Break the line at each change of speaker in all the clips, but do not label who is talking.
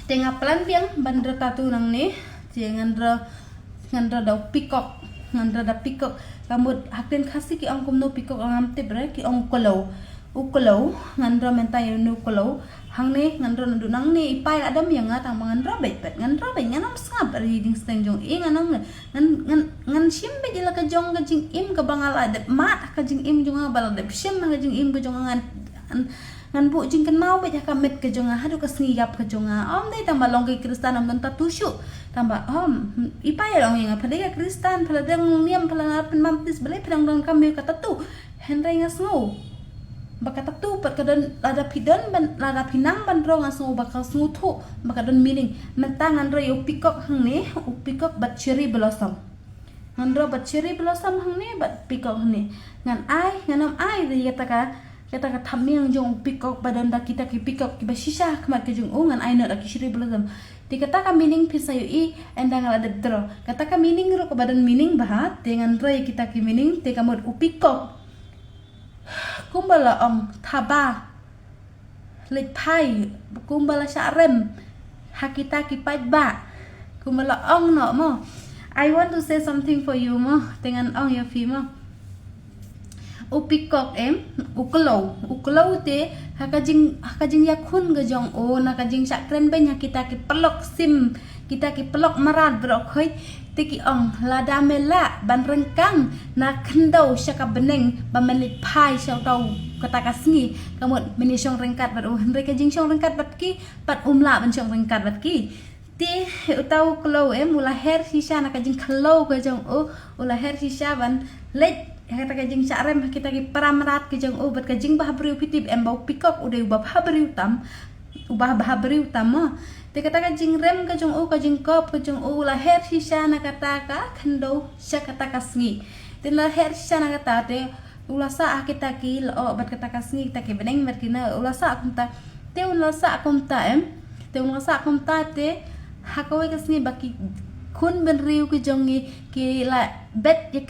Tengah pelan piang bandra tatu nang ni ngandra dau pikok ngandra da pikok kamut hakin khasi ki ong kumno pikok angam te bre ki ong kolau ukolau ngandra mentai nu kolau hang ni ngandra ndu nang ni ipai adam yang ngatang ngandra bet nganam sngap reading steng jong nganam ngan simbe jela ka jong ka jing im ka bangal adat mat ka jing im jong bal adat sim ka jing im ka jong ngan bu jing kan mau beja kamet ke jonga hadu ka sniyap ke jonga dai tambah long ke kristan am ta tushu tambah ipai long yang pada ka kristan pada dang niam pada pen mantis belai pedang dang kami kata tu hendai ngasngo baka tatu pat kadon lada pidan ban lada pinang ban ro ngasngo bakal smutu baka don meaning mentangan ro yo pikok hang ni pikok bat cherry blossom ngan ro bat cherry blossom hang ni bat pikok hang ni ngan ai nganam ai ri kata thammiang jong pikok badan da kita ki pikok ki basisha kmat ke jong ngan aina da ki shiri belum di kata ka meaning pisayu i endang ala dro kata ka meaning ro ke badan meaning bahat dengan ro kita ki meaning te kamot upikok kumbala ong thaba lepai kumbala syarem hakita ki ba kumbala ong no mo I want to say something for you mo dengan ong ya fi mo upikok ukolau te hakajing yakun gajong nakajing sakren ben kita ki pelok sim kita ki pelok marat brok hoi te ki ong lada mela ban rengkang na kendau syaka beneng bamelit pai syau tau kata kasngi kamut meni syong rengkat bat mereka jing syong rengkat bat ki pat umla ban syong rengkat bat ki ti utau klau mula her sisa nakajing klau gajong ula her sisa ban let kata kajing syarem kita ki paramrat ke jeng bat kajing bahabriu pitib bau pikok udah ubah bahabriu utama te kata kajing rem ke jeng kajing kop ke jeng lahir sisa na kata ka kendo sya kata kasngi te lahir sisa na kata te ulasa kita ki lo bat kata kasngi kita ki beneng bat kina ulasa akumta te ulasa akumta te hakawai kasngi baki kun benriu ke jongi ki la bet ya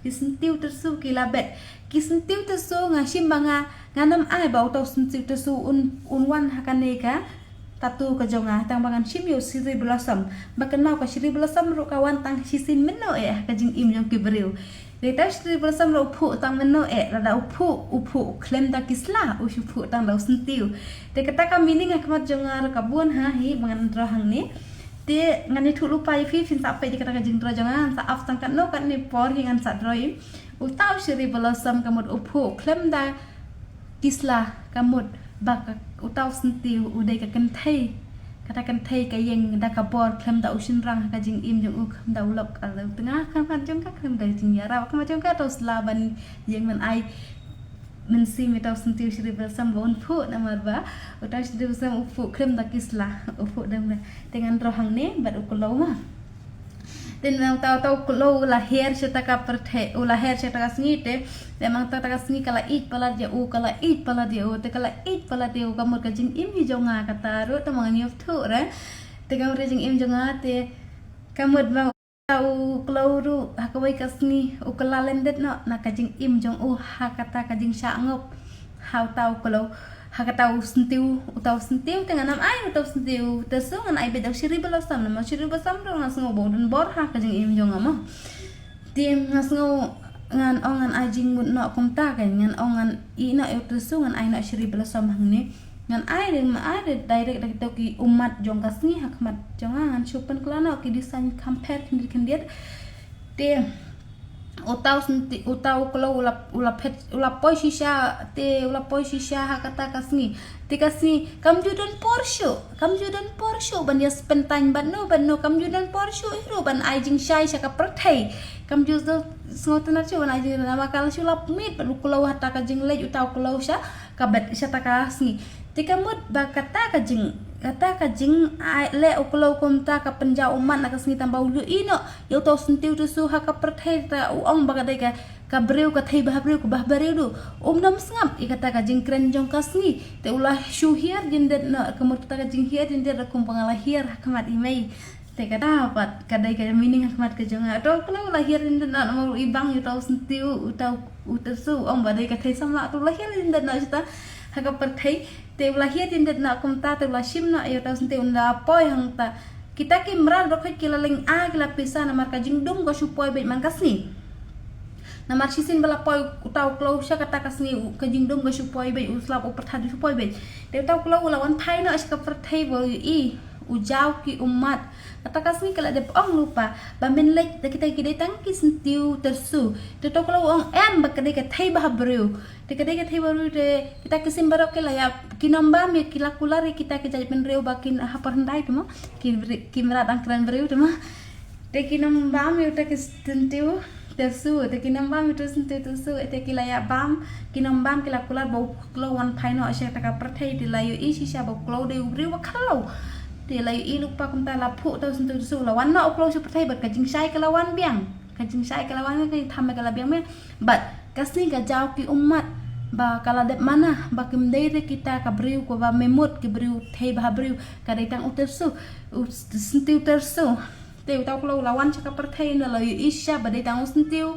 kisentiu tersu kilabet kisentiu tersu ngasim banga nganam ai bau tau sentiu tersu unwan hakaneka tatu ka jonga tang bangan sim yo siri blossom bakenau ka siri blossom ro kawan tang sisin meno ka jing im jong kibreu deta siri blossom ro phu tang meno rada uphu klem da kisla ushu tang dau sentiu te kata ka meaning akmat jonga ka bun ha hi bangan rahang ni te ngani thulu pai fi fin sa pai dikata jing dro jangan sa af tangkat no kan ni por hingan sa droi utau shiri blossom kamut uphu klem da kisla kamut bak utau sentiu udai ka kenthei kata kenthei ka yeng da ka por klem da usin rang ka jing im jong kham da ulok al tengah kan jong ka klem da jing yara ka jong ka tos laban yeng man ai mensi metau sentiu shiri blossom bon phu namar ba utau shiri blossom uphu klem da kisla uphu dam dengan rohang ni bat ukulau mah dan memang tahu kulau lahir setaka perthe lahir setaka sngi te memang taka sngi kala it pala dia kala it pala dia te kala it pala dia kamur ka jing im hi jonga kata ru ta mang nyuf thu ra te kamur jing im jonga te kamur ba tahu kulau ru hakawai ka sngi ukala lendet no na ka jing im jong hakata ka jing sha ngop hau tahu kulau hakatau sentiu dengan nam ai utau sentiu tersu ngan ai bedau shiri blossom nama shiri blossom ro ngasngo bodon bor ha ka jing im jong ama tim ngasngo ngan ongan ajing mut no kumta kan ngan ongan ina eu tersu ngan ai na shiri blossom hangni ngan ai direct dak toki umat jong kasni hakmat jangan chupan klana ki design compare kindir te utau kalau ula poi shisha hakata kasni te kasni kamjudan porsho ban ya spentan ban no kamjudan porsho iro ban ajing shai shaka perthai kamjudo sngotan chu ban ajing nama kala shulap mit ban kulau hata ka jing lej utau kulau sha kabat sha ta kasni te kamut bakata ka jing le ukulau komta ka penja umat na kasni tambah ulu ino yo to sentiu tu su ha ka perthai ta ong bagadai ka breu ka thai bahabreu ka bahbareu du nam sngap ikata ka jing kren jong kasni te ulah syuhir jindet na kamut ta ka jing hier jindet kum pangalahir kamat imei te kata pat kadai ka meaning kamat ka jong to kalau lahir jindet na mau ibang yo to sentiu utau utersu ong badai ka thai samla tu lahir jindet na sta haka perthai te ulah hiat indet na kumta te ulah shim na ayo ta sente unda poi hang ta kita ki mral rokhai kila ling a kila pisa na marka jingdum go supoi bet man kasni na marchisin bala poi utau klo sha kata kasni ka jingdum go supoi bet uslap uperthad supoi bet te utau klo ulawan thai na aska perthai bo i ujau ki umat kata kasni kala de ong lupa ba men lek ta kita ki datang ki sentiu tersu te to klo ong em ba kade ka thai ba bru te kade ka thai baru te kita kisim barok ke la ya kinomba me kila kulare kita ke jadi penreu bakin hapar ndai tu mo ki merat angkran bru tu mo te kinomba me uta ki sentiu tersu te kinomba me tu sentiu tersu te kila ya bam kinomba kila kular bau klo wan phaino asya ta ka perthai de la yo i sisa bau klo de bru ba khalo te lai i lupa kumta la phu tau sentu su la wan na oklo su perthai bat ka jing sai ka lawan biang ka jing sai ka lawan ka tham ka la biang me bat kasni ka jau ki umat ba kala dep mana ba kim deire kita ka briu ko ba memut ki briu thei ba briu ka dai tang uter su sentu tersu te tau klo lawan cha ka perthai na lai isya ba dai tang sentu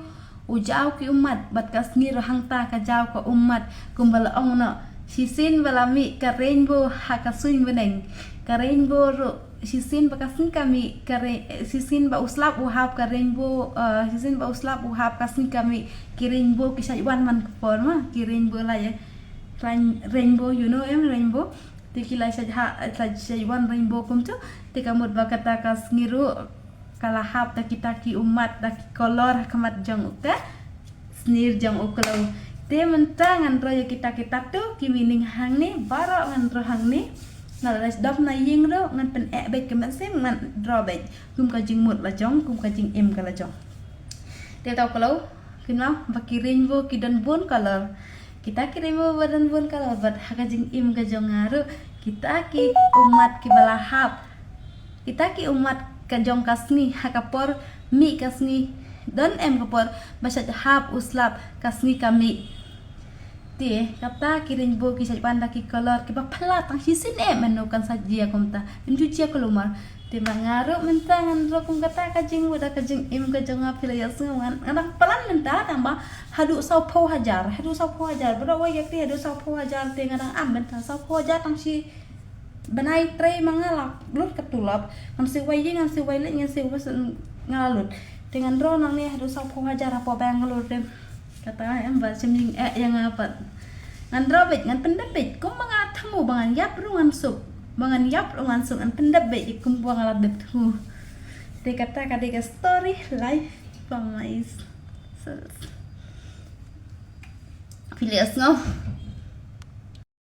ujau ki umat bat kasni rahang ta ka jau ka umat kumbala ong na sisin balami ka rainbow hakasuin beneng ka rainbow ro sisin bakasin kami ka sisin ba uslap uhap ka rainbow sisin ba uslap uhap kasin kami ki rainbow ki sajwan man por ma ki rainbow la ya rainbow you know rainbow te ki la sajwan rainbow kum tu te kamut ba kata kas ngiru kala hap ta kita ki umat ta ki kolor kamat jong uka snir jong uklo te mentang ngan royo kita tu ki mining hang ni baro ngan ro hang ni na la dop na ying ro ngan pen e bet ke man sem ngan ro bet kum ka jing mut la jong kum ka jing em ka la jong te tau kalau kinau baki rainbow ki dan bon color kita ki rainbow dan bon color bat ka jing em ka jong ngaru kita ki umat ki balahap kita ki umat ka jong kasni hakapor mi kasni dan em kapor basa hap uslap kasni kami kata kiring bo ki sajban da ki color ki ba phla tang hisin menukan sajia kumta injucia kelumar te mangaru mentangan ro kum kata ka jing wada ka jing im ka jonga phila ya sungan anak pelan menta tamba hadu sau pho hajar bro wa yak hadu sau pho hajar te ngadang am menta sau pho hajar tang si banai tre mangala lut ketulap ngam si wai ngan si wai le ngan si was ngalut dengan ro nang ni hadu sau pho hajar apa bang ngalut dem kata em ba seming yang apa ngan robet ngan pendebet ko mga thamu bangan yap rungan sup an pendebet ikum bangal bet hu te kata kadega story life from my filias no